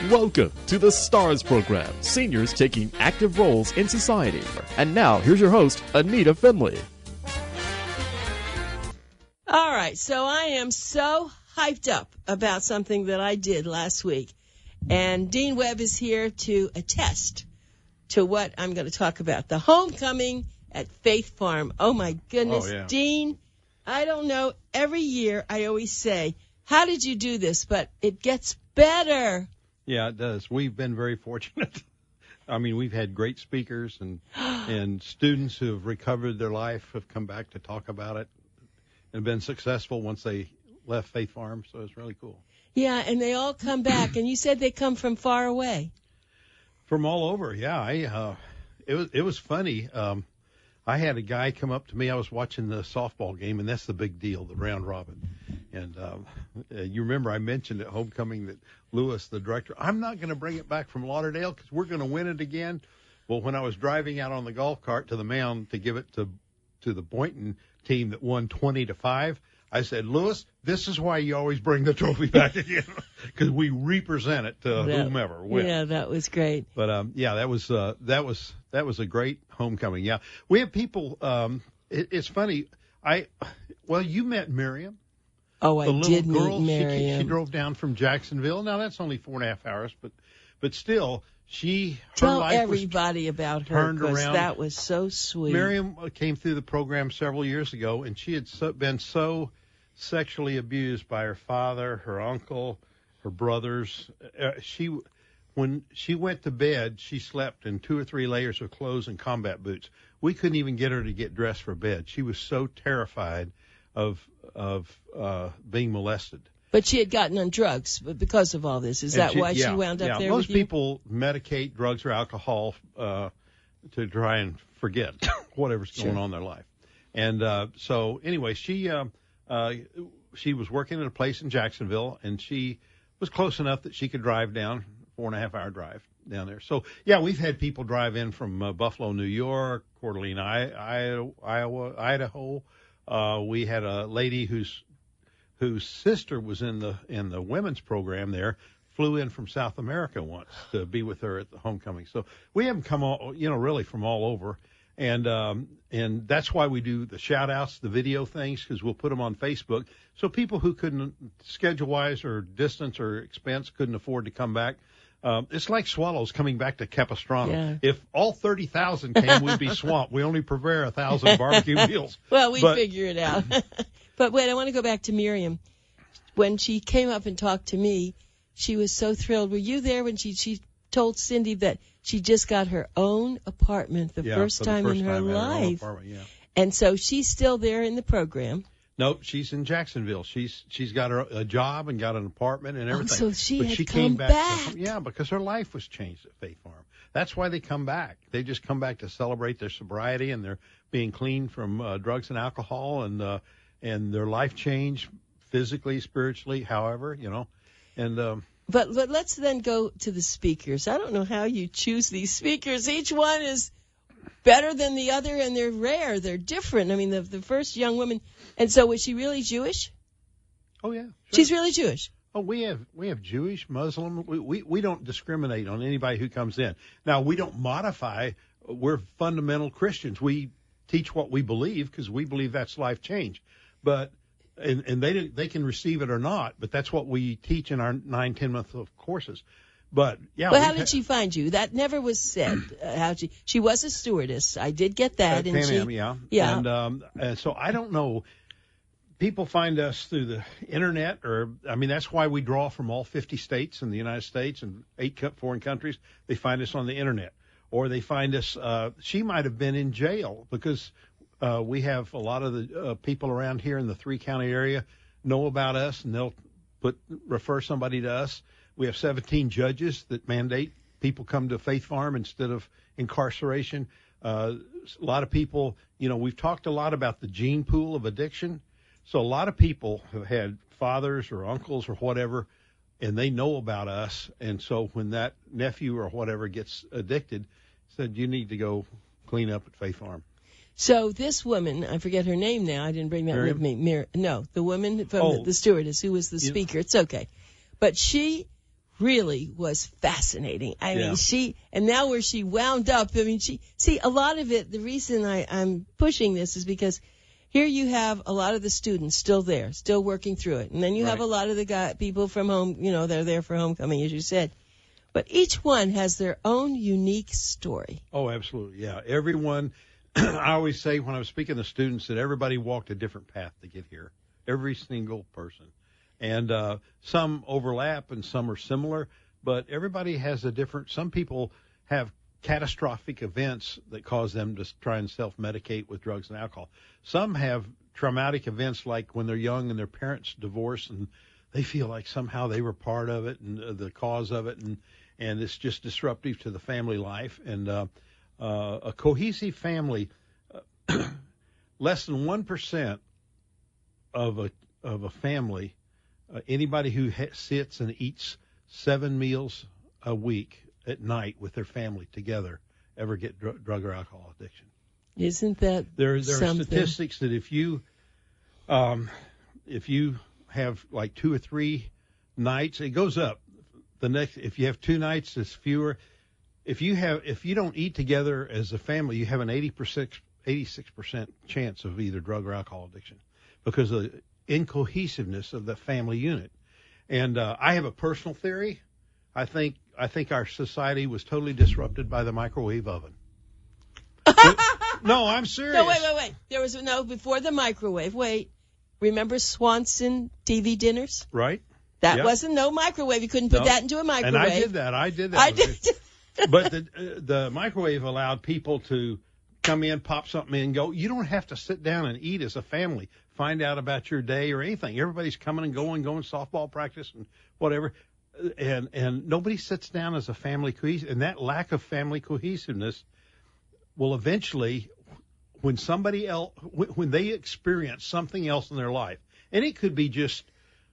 Welcome to the STARS program, seniors taking active roles in society. And now, here's your host, ANITA FINLEY. All right, so I am so hyped up about something that I did last week. And Dean Webb is here to attest to what I'm going to talk about. The homecoming at Faith Farm. Oh, my goodness. Oh, yeah. Dean, I don't know. Every year I always say, how did you do this? But it gets better. Yeah, it does. We've been very fortunate. I mean, we've had great speakers and students who have recovered their life have come back to talk about it and been successful once they left Faith Farm. So it's really cool. Yeah, and they all come back. And you said they come from far away. From all over, yeah. It was funny. I had a guy come up to me. I was watching the softball game, and that's the big deal, the round robin. And you remember I mentioned at homecoming that Lewis, the director, I'm not going to bring it back from Lauderdale because we're going to win it again. Well, when I was driving out on the golf cart to the mound to give it to the Boynton team that won 20-5, I said, Lewis, this is why you always bring the trophy back again, because we represent it to whomever wins. Yeah, that was great. But yeah, that was a great homecoming. Yeah, we have people. It's funny. You met Miriam. Oh, I did meet Miriam. She drove down from Jacksonville. Now that's only 4.5 hours, but still, tell everybody about her turned because around. That was so sweet. Miriam came through the program several years ago, and she had been so sexually abused by her father, her uncle, her brothers. When she went to bed, she slept in 2 or 3 layers of clothes and combat boots. We couldn't even get her to get dressed for bed. She was so terrified of being molested. But she had gotten on drugs because of all this. Is that why she wound up there most with you? people medicate drugs or alcohol to try and forget whatever's going on in their life. And so anyway, she was working at a place in Jacksonville, and she was close enough that she could drive down, 4.5-hour drive down there. So, yeah, we've had people drive in from Buffalo, New York, Coeur d'Alene, Iowa, Idaho. We had a lady whose sister was in the women's program there, flew in from South America once to be with her at the homecoming. So we have them come all, really from all over. And that's why we do the shout outs, the video things, because we'll put them on Facebook. So people who couldn't, schedule wise or distance or expense, couldn't afford to come back. It's like swallows coming back to Capistrano. Yeah. If all 30,000 came, we'd be swamped. We only prepare 1,000 barbecue meals. Well, we figure it out. But wait, I want to go back to Miriam. When she came up and talked to me, she was so thrilled. Were you there when she told Cindy that she just got her own apartment the first time in her life? And so she's still there in the program. Nope, she's in Jacksonville. She's got a job and got an apartment and everything. Oh, so she came back. Yeah, because her life was changed at Faith Farm. That's why they come back. They just come back to celebrate their sobriety and their being clean from drugs and alcohol and their life change physically, spiritually, however, and. But let's then go to the speakers. I don't know how you choose these speakers. Each one is better than the other, and they're rare. They're different. I mean, the first young woman. And so was she really Jewish? Oh, yeah. Sure. She's really Jewish. Oh, we have Jewish, Muslim. We don't discriminate on anybody who comes in. Now, we don't modify. We're fundamental Christians. We teach what we believe because we believe that's life change. But and they can receive it or not, but that's what we teach in our 9-10 month of courses. But yeah. Well, how did she find you? That never was said. How she was a stewardess. I did get that. Pan Am, yeah. And so I don't know. People find us through the internet, that's why we draw from all 50 states in the United States and 8 foreign countries. They find us on the internet, or they find us. She might have been in jail because. We have a lot of the people around here in the 3-county area know about us, and they'll refer somebody to us. We have 17 judges that mandate people come to Faith Farm instead of incarceration. A lot of people, we've talked a lot about the gene pool of addiction. So a lot of people have had fathers or uncles or whatever, and they know about us. And so when that nephew or whatever gets addicted, said, you need to go clean up at Faith Farm. So this woman, I forget her name now. I didn't bring that Miriam? with me. No, the woman from the stewardess who was the speaker. It's okay. But she really was fascinating. I Yeah. mean, and now where she wound up, I mean, see, a lot of it, the reason I'm pushing this is because here you have a lot of the students still there, still working through it. And then you have a lot of the people from home, they're there for homecoming, as you said. But each one has their own unique story. Oh, absolutely. Yeah. Everyone, I always say when I'm speaking to students that everybody walked a different path to get here. Every single person. And some overlap and some are similar, but everybody has a different, some people have catastrophic events that cause them to try and self-medicate with drugs and alcohol. Some have traumatic events like when they're young and their parents divorce and they feel like somehow they were part of it and the cause of it, and it's just disruptive to the family life. And a cohesive family, less than 1% of a family, anybody who sits and eats 7 meals a week at night with their family together ever get drug or alcohol addiction. Isn't that there are something? Statistics that if you have like 2 or 3 nights, it goes up. If you have 2 nights, it's fewer. If you don't eat together as a family, you have an 86% chance of either drug or alcohol addiction because of the incohesiveness of the family unit. And I have a personal theory. I think our society was totally disrupted by the microwave oven. No, I'm serious. No, wait. There was before the microwave. Wait, remember Swanson TV dinners? Right. That wasn't no microwave. You couldn't put that into a microwave. And I did that. But the microwave allowed people to come in, pop something in, and go. You don't have to sit down and eat as a family. Find out about your day or anything. Everybody's coming and going softball practice and whatever. And nobody sits down as a family cohesive. And that lack of family cohesiveness will eventually, when somebody else, when they experience something else in their life, and it could be just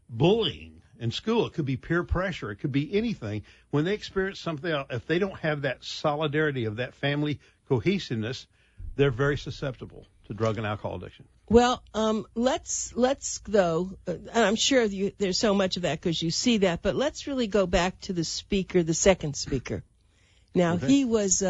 bullying in school, it could be peer pressure, it could be anything. When they experience something else, if they don't have that solidarity of that family cohesiveness, they're very susceptible to drug and alcohol addiction. Well, let's though, and I'm sure there's so much of that because you see that, but let's really go back to the speaker, the second speaker. Now, Okay. he was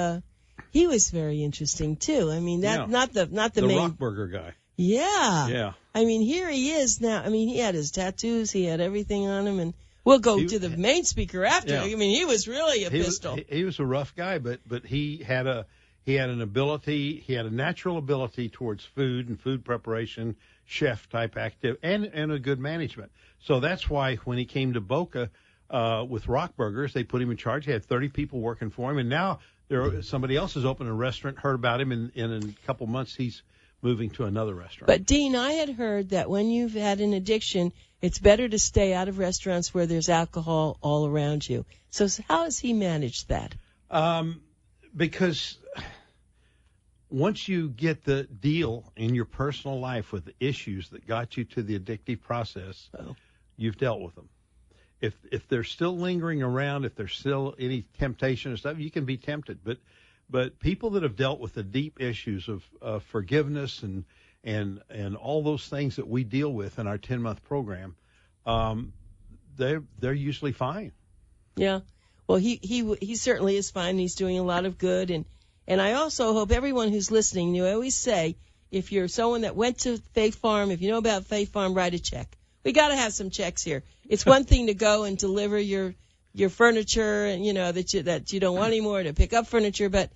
very interesting too. I mean, not the main Rockburger guy. Yeah. Yeah. I mean, here he is now. I mean, he had his tattoos, he had everything on him, and we'll go to the main speaker after. Yeah. I mean, he was really a pistol. He was a rough guy, but he had an ability, he had a natural ability towards food and food preparation, chef type active, and a good management. So that's why when he came to Boca with Rockburgers, they put him in charge. He had 30 people working for him, and now somebody else has opened a restaurant, heard about him, and in a couple months he's moving to another restaurant. But, Dean, I had heard that when you've had an addiction, it's better to stay out of restaurants where there's alcohol all around you. So how has he managed that? Because once you get the deal in your personal life with the issues that got you to the addictive process, you've dealt with them. If they're still lingering around, if there's still any temptation or stuff, you can be tempted. But people that have dealt with the deep issues of forgiveness and all those things that we deal with in our 10-month program, they're usually fine. Yeah. Well, he certainly is fine. He's doing a lot of good, and I also hope everyone who's listening, I always say, if you're someone that went to Faith Farm, if you know about Faith Farm, write a check. We got to have some checks here. It's one thing to go and deliver your furniture and that you don't want anymore, to pick up furniture, but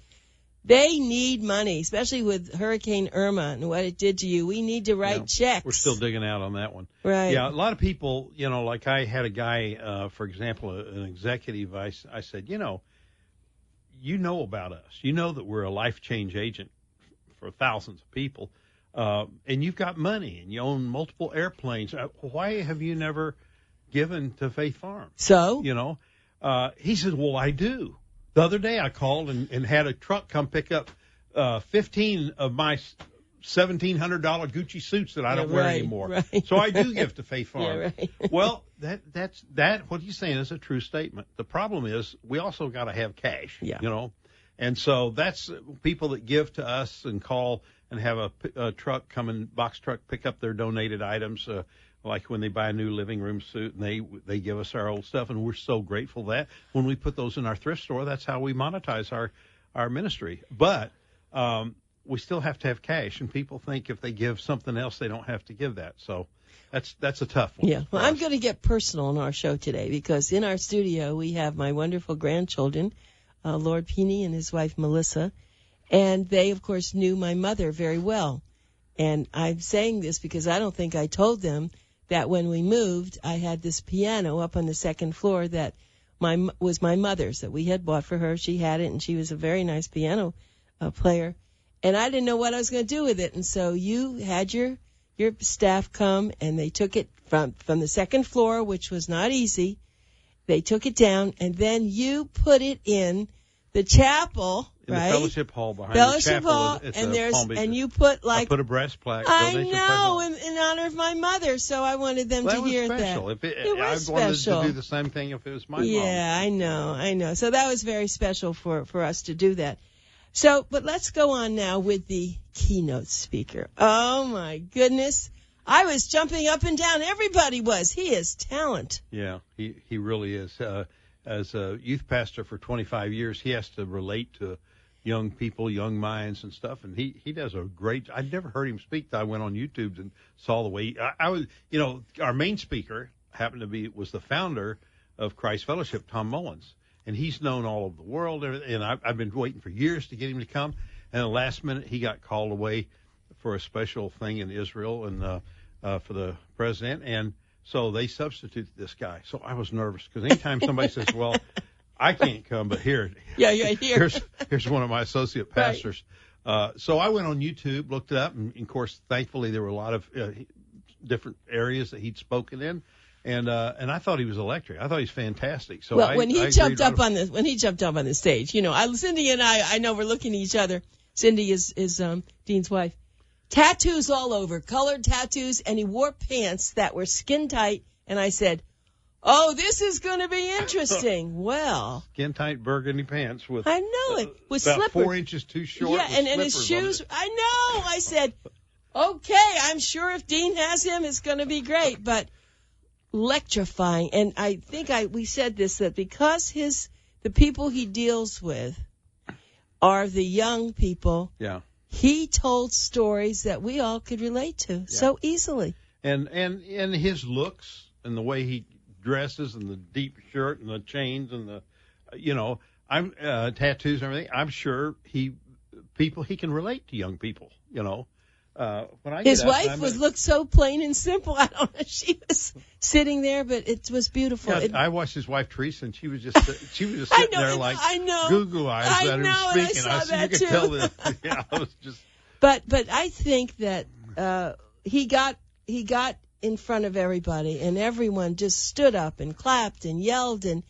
they need money, especially with Hurricane Irma and what it did to you. We need to write checks. We're still digging out on that one. Right. Yeah, a lot of people, like I had a guy, for example, an executive, I said, you know about us. You know that we're a life change agent for thousands of people, and you've got money and you own multiple airplanes. Why have you never given to Faith Farm? So? He said, well, I do. The other day I called and had a truck come pick up 15 of my $1,700 Gucci suits that I don't wear anymore. Right. So I do give to Faith Farm. Yeah, right. Well, that's what he's saying is a true statement. The problem is we also got to have cash, And so that's people that give to us and call and have a truck come in, box truck, pick up their donated items. like when they buy a new living room suit and they give us our old stuff, and we're so grateful that when we put those in our thrift store, that's how we monetize our ministry. But we still have to have cash, and people think if they give something else, they don't have to give that. So that's a tough one. Yeah. Well, I'm going to get personal on our show today because in our studio we have my wonderful grandchildren, Lord Peeney and his wife Melissa, and they, of course, knew my mother very well. And I'm saying this because I don't think I told them that when we moved, I had this piano up on the second floor that was my mother's, that we had bought for her. She had it, and she was a very nice piano player. And I didn't know what I was going to do with it. And so you had your staff come, and they took it from the second floor, which was not easy. They took it down, and then you put it in the chapel, in right? the fellowship hall behind Fellowship the chapel. Hall, and you put I put a brass plaque. I know, in honor of my mother, so I wanted them to hear that. It was special. I wanted to do the same thing if it was my mom. Yeah, I know. So that was very special for us to do that. So, but let's go on now with the keynote speaker. Oh my goodness. I was jumping up and down. Everybody was. He is talent. Yeah, he really is. As a youth pastor for 25 years, he has to relate to young people, young minds and stuff, and he does a great. I'd never heard him speak. I went on YouTube and saw the way I was. Our main speaker was the founder of Christ Fellowship, Tom Mullins, and he's known all over the world. And I've been waiting for years to get him to come, and the last minute he got called away for a special thing in Israel and for the president, and so they substituted this guy. So I was nervous because anytime somebody says, "Well, I can't come," but here's one of my associate pastors. Right. So I went on YouTube, looked it up, and of course, thankfully, there were a lot of different areas that he'd spoken in, and I thought he was electric. I thought he was fantastic. So when he jumped up on the stage, Cindy and I know we're looking at each other. Cindy is Dean's wife. Tattoos all over, colored tattoos, and he wore pants that were skin tight. And I said, "Oh, this is going to be interesting." Well, skin tight burgundy pants with I know it with about slippers 4 inches too short. Yeah, and his shoes. I know. I said, "Okay, I'm sure if Dean has him, it's going to be great." But electrifying, and I think we said this, that because the people he deals with are the young people. Yeah. He told stories that we all could relate to so easily. And his looks and the way he dresses and the deep shirt and the chains and the, I'm tattoos and everything. I'm sure he can relate to young people. When his wife looked so plain and simple. I don't know. She was sitting there, but it was beautiful. Yeah, I watched his wife Teresa, and she was just sitting there like goo-goo eyes at him speaking. I saw that you too. could tell that. Yeah, I was just. But I think that he got in front of everybody, and everyone just stood up and clapped and yelled, and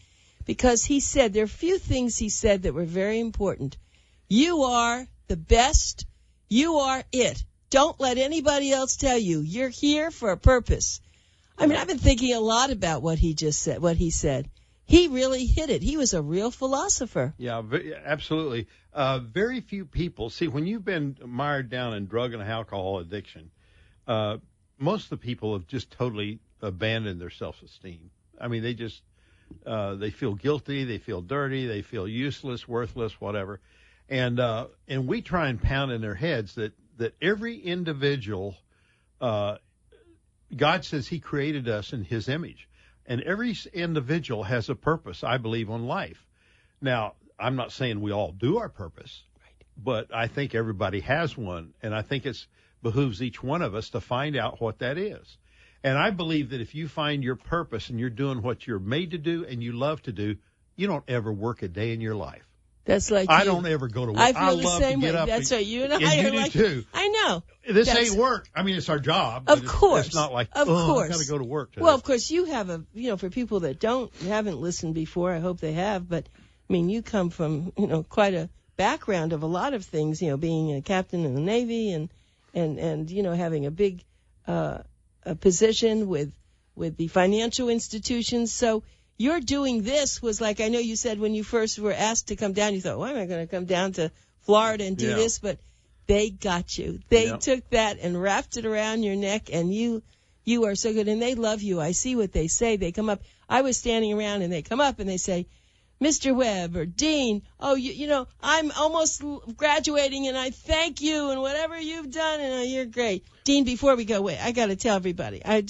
because he said there are few things he said that were very important. You are the best. You are it. Don't let anybody else tell you. You're here for a purpose. I mean, I've been thinking a lot about what he said. He really hit it. He was a real philosopher. Yeah, absolutely. Very few people, see, when you've been mired down in drug and alcohol addiction, most of the people have just totally abandoned their self-esteem. I mean, they just, they feel guilty, they feel dirty, they feel useless, worthless, whatever. And we try and pound in their heads that every individual, God says he created us in his image. And every individual has a purpose, I believe, on life. Now, I'm not saying we all do our purpose, but I think everybody has one. And I think it behooves each one of us to find out what that is. And I believe that if you find your purpose and you're doing what you're made to do and you love to do, you don't ever work a day in your life. That's like I don't ever go to work. I feel the love same to get way. up. That's right. You and I and are you like, do too. I know. This ain't work. I mean, it's our job. Of course. It's not like, of course. I've got to go to work today. Well, of course, you have for people that haven't listened before, I hope they have, but I mean, you come from, quite a background of a lot of things, being a captain in the Navy and having a big, a position with the financial institutions. So your doing this was like, I know you said when you first were asked to come down, you thought, why am I going to come down to Florida and do this? But they got you. They took that and wrapped it around your neck, and you You are so good, and they love you. I see what they say. They come up. I was standing around, and they come up, and they say, Mr. Webb or Dean, oh, you know, I'm almost graduating, and I thank you, and whatever you've done, and you're great. Dean, before we go, wait, I got to tell everybody. I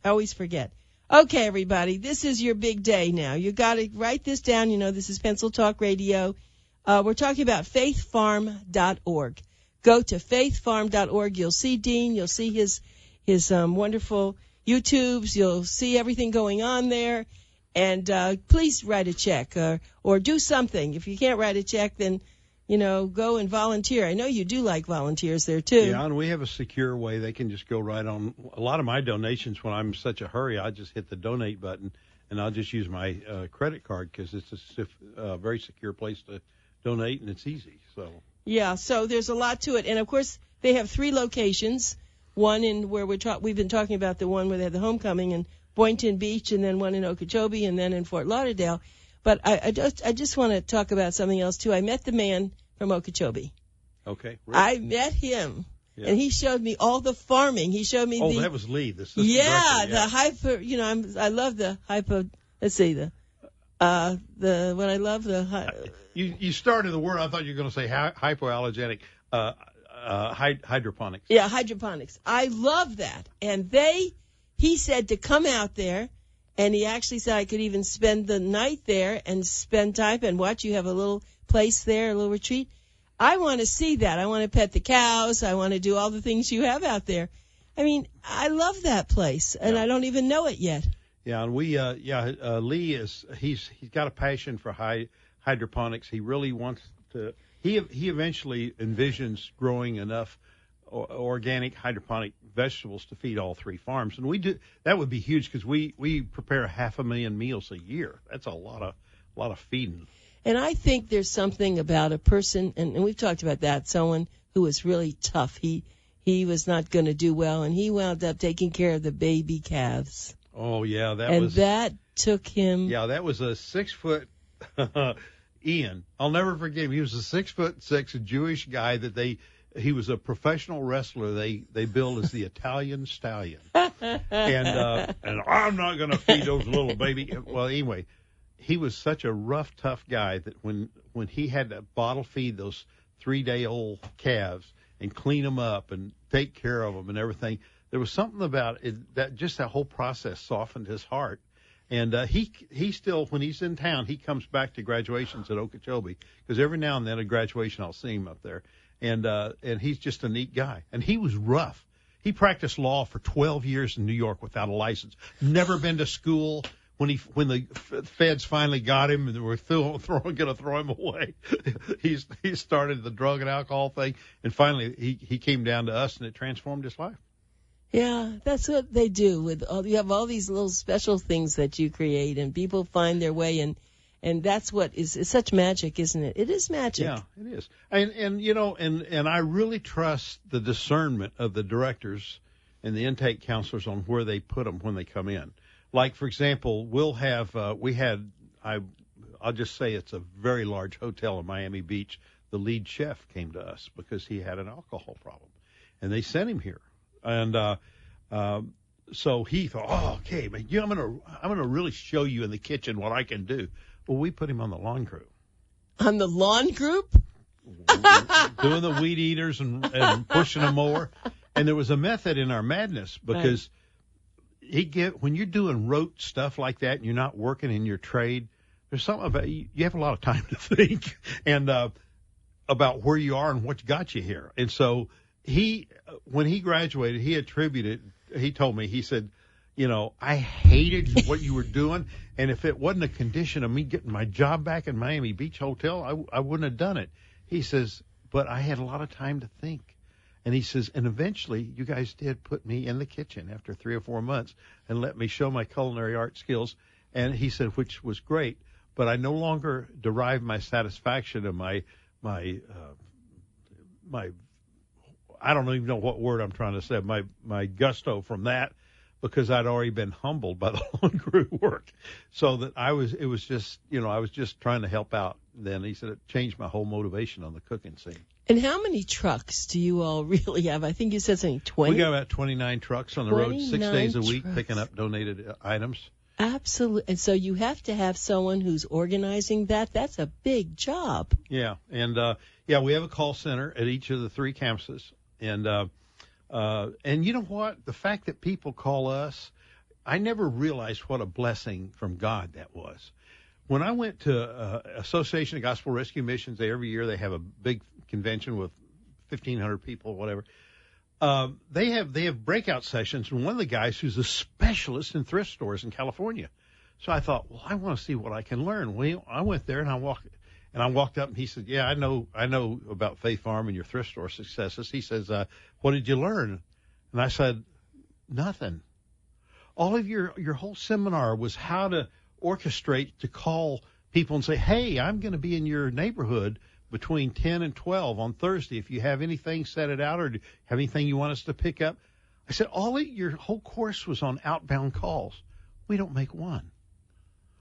always forget. Okay, everybody, this is your big day now. You got to write this down. You know, this is Pencil Talk Radio. We're talking about faithfarm.org. Go to faithfarm.org. You'll see Dean. You'll see his wonderful YouTubes. You'll see everything going on there. And please write a check or do something. If you can't write a check, then, you know, go and volunteer. I know you do like volunteers there, too. Yeah, and we have a secure way. They can just go right on. A lot of my donations, when I'm in such a hurry, I just hit the donate button, and I'll just use my credit card because it's a very secure place to donate, and it's easy. So yeah, so there's a lot to it. And, of course, they have 3 locations, one in where we've been talking about the one where they have the homecoming and Boynton Beach, and then one in Okeechobee, and then in Fort Lauderdale. But I just want to talk about something else, too. I met the man from Okeechobee. Okay. Rick. I met him, and he showed me all the farming. He showed me that was Lee, the assistant director. The hyper, you know, I love the hyper, let's see, You started the word, I thought you were going to say hypoallergenic hydroponics. Yeah, hydroponics. I love that. And he said to come out there, and he actually said I could even spend the night there and spend time and watch. You have a little place there, a little retreat. I want to see that. I want to pet the cows. I want to do all the things you have out there. I mean, I love that place, and I don't even know it yet. Yeah, and Lee he's got a passion for hydroponics. He really wants to. He eventually envisions growing enough organic hydroponic vegetables to feed all 3 farms, and we do. That would be huge because we prepare 500,000 meals a year. That's a lot of feeding. And I think there's something about a person, and we've talked about that. Someone who was really tough. He was not going to do well, and he wound up taking care of the baby calves. Oh yeah, that took him. Yeah, that was a 6-foot Ian. I'll never forget him. He was a 6'6" Jewish guy that he was a professional wrestler. They billed as the Italian Stallion. And I'm not going to feed those little baby. Well, anyway, he was such a rough, tough guy that when he had to bottle feed those 3-day-old calves and clean them up and take care of them and everything, there was something about it that whole process softened his heart. And he still, when he's in town, he comes back to graduations at Okeechobee because every now and then at graduation I'll see him up there. And he's just a neat guy. And he was rough. He practiced law for 12 years in New York without a license. Never been to school. When the feds finally got him and they were going to throw him away, he started the drug and alcohol thing. And finally he came down to us, and it transformed his life. Yeah, that's what they do. You have all these little special things that you create, and people find their way, and that's what is such magic, isn't it? It is magic. Yeah, it is. And you know, and I really trust the discernment of the directors and the intake counselors on where they put them when they come in. Like, for example, we'll have I'll just say it's a very large hotel in Miami Beach. The lead chef came to us because he had an alcohol problem, and they sent him here. And so he thought, oh, okay, man, I'm gonna really show you in the kitchen what I can do. Well, we put him on the lawn crew. On the lawn group? Doing the weed eaters and pushing them more. And there was a method in our madness because when you're doing rote stuff like that and you're not working in your trade, there's something about you have a lot of time to think and about where you are and what got you here. And so when he graduated, he told me, he said, you know, I hated what you were doing, and if it wasn't a condition of me getting my job back in Miami Beach Hotel, I wouldn't have done it. He says, but I had a lot of time to think. And he says, and eventually you guys did put me in the kitchen after 3 or 4 months and let me show my culinary art skills. And he said, which was great, but I no longer derive my satisfaction and my I don't even know what word I'm trying to say, my gusto from that. because I'd already been humbled by the lawn crew work. So that I was just trying to help out. Then he said it changed my whole motivation on the cooking scene. And how many trucks do you all really have? I think you said something, 20? We got about 29 trucks on the road, 6 days a week, picking up donated items. Absolutely. And so you have to have someone who's organizing that. That's a big job. Yeah. And, we have a call center at each of the 3 campuses. And you know what? The fact that people call us, I never realized what a blessing from God that was. When I went to Association of Gospel Rescue Missions, every year they have a big convention with 1,500 people, whatever. They have breakout sessions, and one of the guys who's a specialist in thrift stores in California. So I thought, well, I want to see what I can learn. Well, I went there and I walked up and he said, yeah, I know about Faith Farm and your thrift store successes. He says, what did you learn? And I said, nothing. All of your whole seminar was how to orchestrate to call people and say, hey, I'm going to be in your neighborhood between 10 and 12 on Thursday. If you have anything, set it out, or have anything you want us to pick up. I said, your whole course was on outbound calls. We don't make one.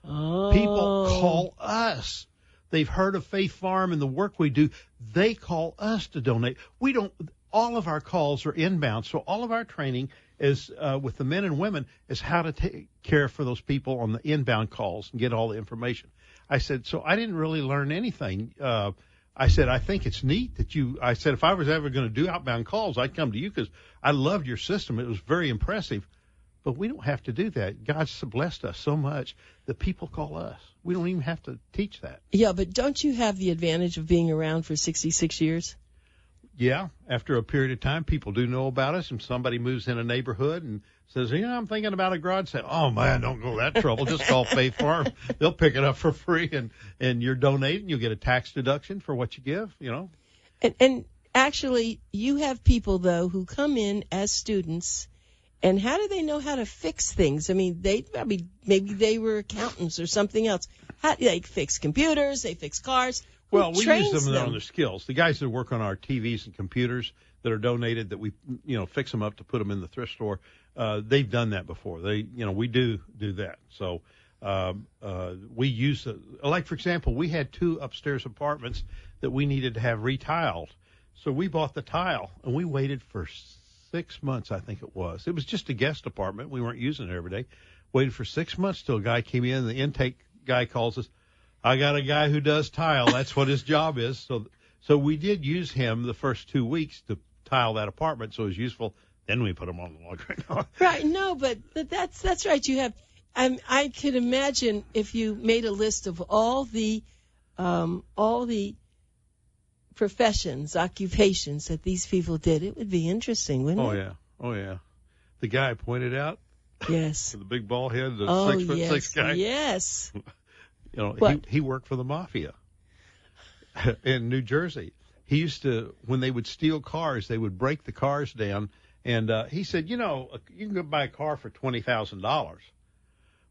Oh. People call us. They've heard of Faith Farm and the work we do. They call us to donate. All of our calls are inbound. So all of our training is, with the men and women, is how to take care for those people on the inbound calls and get all the information. I said, so I didn't really learn anything. I said, I think it's neat that I said, if I was ever going to do outbound calls, I'd come to you because I loved your system. It was very impressive. But we don't have to do that. God's blessed us so much that people call us. We don't even have to teach that. Yeah, but don't you have the advantage of being around for 66 years? Yeah, after a period of time, people do know about us, and somebody moves in a neighborhood and says, I'm thinking about a garage sale. Oh, man, don't go that trouble. Just call Faith Farm. They'll pick it up for free, and you're donating. You'll get a tax deduction for what you give, And actually, you have people, though, who come in as students, and how do they know how to fix things? I mean, maybe they were accountants or something else. They fix computers, they fix cars. Well, we use them on their skills. The guys that work on our TVs and computers that are donated, that we, fix them up to put them in the thrift store, they've done that before. We do that. So, we use like, for example, we had 2 upstairs apartments that we needed to have retiled. So we bought the tile and we waited for 6 months, I think it was. It was just a guest apartment. We weren't using it every day. Waited for 6 months till a guy came in. The intake guy calls us. I got a guy who does tile. That's what his job is. So we did use him the first 2 weeks to tile that apartment, so it was useful. Then we put him on the lawn. Right. No, but that's right. You have. I could imagine if you made a list of all the professions, occupations that these people did, it would be interesting, wouldn't it? Oh yeah. The guy I pointed out. Yes. The big bald head, the 6'6" guy. Yes. He worked for the mafia in New Jersey. He used to, when they would steal cars, they would break the cars down. And he said, you can go buy a car for $20,000.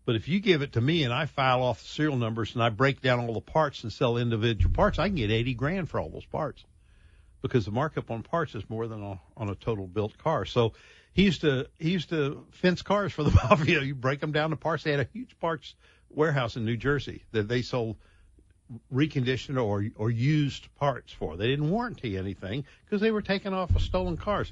But if you give it to me and I file off the serial numbers and I break down all the parts and sell individual parts, I can get $80,000 for all those parts, because the markup on parts is more than on a total built car. So he used to fence cars for the mafia. You break them down to parts. They had a huge parts warehouse in New Jersey that they sold reconditioned or used parts for. They didn't warranty anything because they were taken off of stolen cars.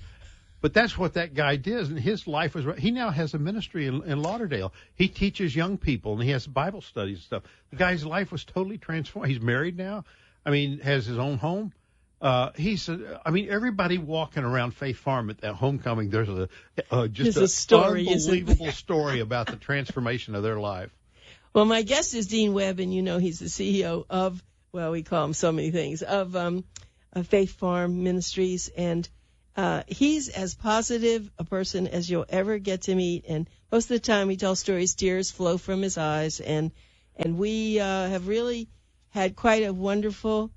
But that's what that guy did, and his life was. He now has a ministry in Lauderdale. He teaches young people, and he has Bible studies and stuff. The guy's life was totally transformed. He's married now. Has his own home. Everybody walking around Faith Farm at that homecoming, there's just a story, unbelievable story about the transformation of their life. Well, my guest is Dean Webb, and he's the CEO of, we call him so many things, of Faith Farm Ministries, and he's as positive a person as you'll ever get to meet, and most of the time he tells stories, tears flow from his eyes, and we have really had quite a wonderful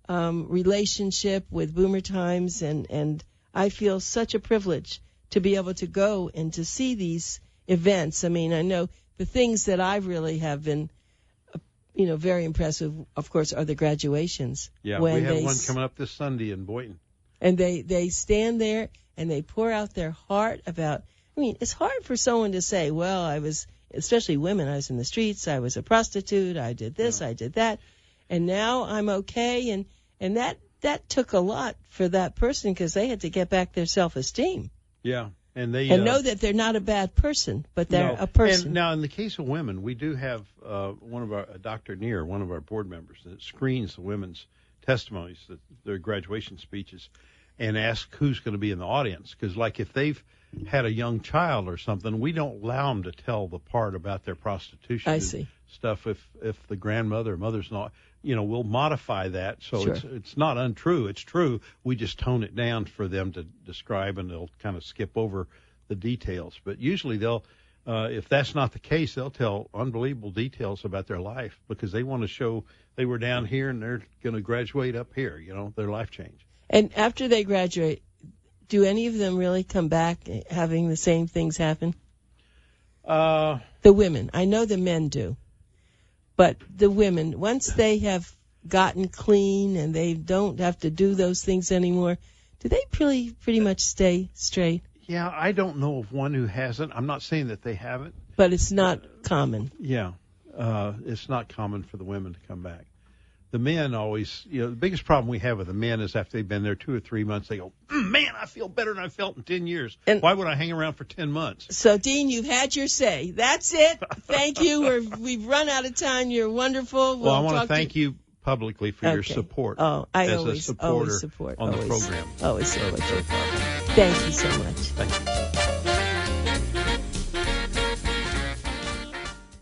relationship with Boomer Times, and I feel such a privilege to be able to go and to see these events. I know the things that I really have been, very impressive, of course, are the graduations. Yeah, we have one coming up this Sunday in Boynton. And they stand there and they pour out their heart about I mean, it's hard for someone to say, well, I was, especially women, I was in the streets, I was a prostitute, I did this, I did that, and now I'm okay. And that took a lot for that person because they had to get back their self-esteem. Yeah. And they know that they're not a bad person, but they're a person. And now, in the case of women, we do have Dr. Neer, one of our board members, that screens the women's testimonies, their graduation speeches, and asks who's going to be in the audience. Because, like, if they've had a young child or something, we don't allow them to tell the part about their prostitution. I see. Stuff if the grandmother or mother's not, we'll modify that so Sure. it's not untrue. It's true. We just tone it down for them to describe, and they'll kind of skip over the details. But usually they'll, if that's not the case, they'll tell unbelievable details about their life because they want to show they were down here and they're going to graduate up here. Their life change. And after they graduate, do any of them really come back having the same things happen? The women. I know the men do. But the women, once they have gotten clean and they don't have to do those things anymore, do they pretty much stay straight? Yeah, I don't know of one who hasn't. I'm not saying that they haven't. But it's not common. Yeah, it's not common for the women to come back. The men always, the biggest problem we have with the men is after they've been there 2 or 3 months, they go, man, I feel better than I felt in 10 years. And why would I hang around for 10 months? So, Dean, you've had your say. That's it. Thank you. We've run out of time. You're wonderful. Well, I want to thank you publicly for your support. Oh, I as always a supporter support on the program. Always support you. So far. Thank you so much. Thank you.